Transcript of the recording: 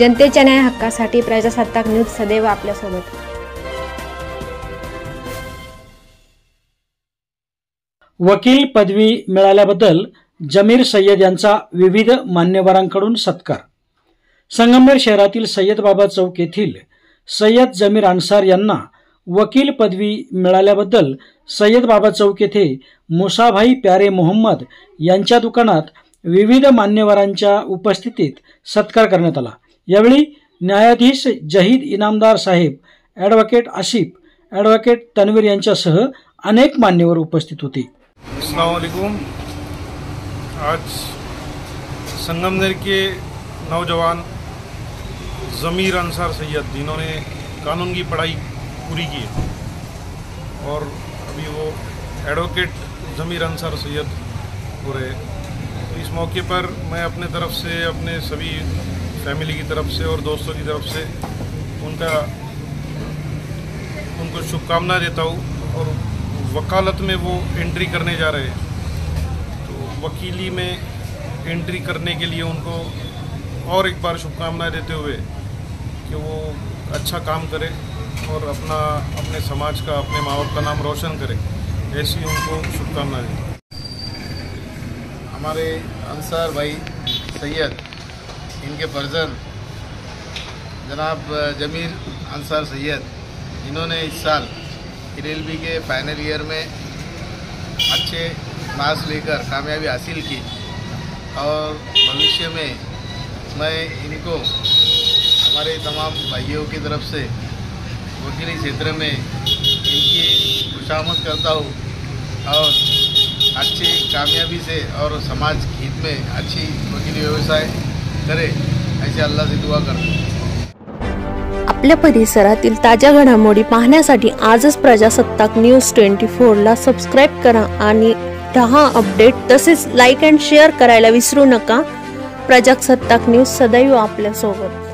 जनतेच्या न्याय हक्कासाठी प्रजासत्ताक न्यूज सदैव आपल्यासोबत। वकील पदवी मिळाल्याबद्दल जमीर सय्यद यांचा विविध मान्यवरांकडून सत्कार। संगमनेर शहरातील सय्यद बाबा चौक येथील सय्यद जमीर अन्सार यांना वकील पदवी मिळाल्याबद्दल सय्यद बाबा चौक येथे मुसाभाई प्यारे मोहम्मद यांच्या दुकानात विविध मान्यवरांच्या उपस्थितीत सत्कार करण्यात आला। यावेळी न्यायाधीश जहीद इनामदार साहेब, ॲडव्होकेट आसिफ, ॲडव्होकेट तन्वीर यांच्यासह अनेक मान्यवर उपस्थित होते। अस्सलाम वालेकुम। आज संगमनेर के नौजवान जमीर अन्सार सैयद, जिन्होंने कानून की पढ़ाई पूरी की है और अभी वो एडवोकेट जमीर अन्सार सैयद हो रहे हैं, तो इस मौके पर मैं अपने तरफ से, अपने सभी फैमिली की तरफ से और दोस्तों की तरफ से उनको शुभकामनाएं देता हूँ। और वकालत में वो एंट्री करने जा रहे हैं, तो वकीली में एंट्री करने के लिए उनको और एक बार शुभकामनाएं देते हुए कि वो अच्छा काम करे और अपने समाज का, अपने माँ बाप का नाम रोशन करे, ऐसी उनको शुभकामनाएं दें। हमारे अंसार भाई सैयद, इनके फर्जंद जनाब जमीर अन्सार सैयद, जिन्होंने इस साल LLB के फाइनल ईयर में अच्छे मार्क्स लेकर कामयाबी हासिल की और भविष्य में मैं इनको हमारे तमाम भाइयों की तरफ से वकीली क्षेत्र में इनकी खुशामद करता हूँ और अच्छी कामयाबी से और समाज हित में अच्छी वकीली व्यवसाय करे, ऐसे अल्लाह से दुआ करता हूँ। आपल्या परिसरातील ताज्या घडामोडी पाहण्यासाठी आजच प्रजासत्ताक न्यूज 24 ला सबस्क्राइब करा आणि रहा अपडेट। तसेच लाईक अँड शेअर करायला विसरू नका। प्रजासत्ताक न्यूज सदैव आपल्या सोबत।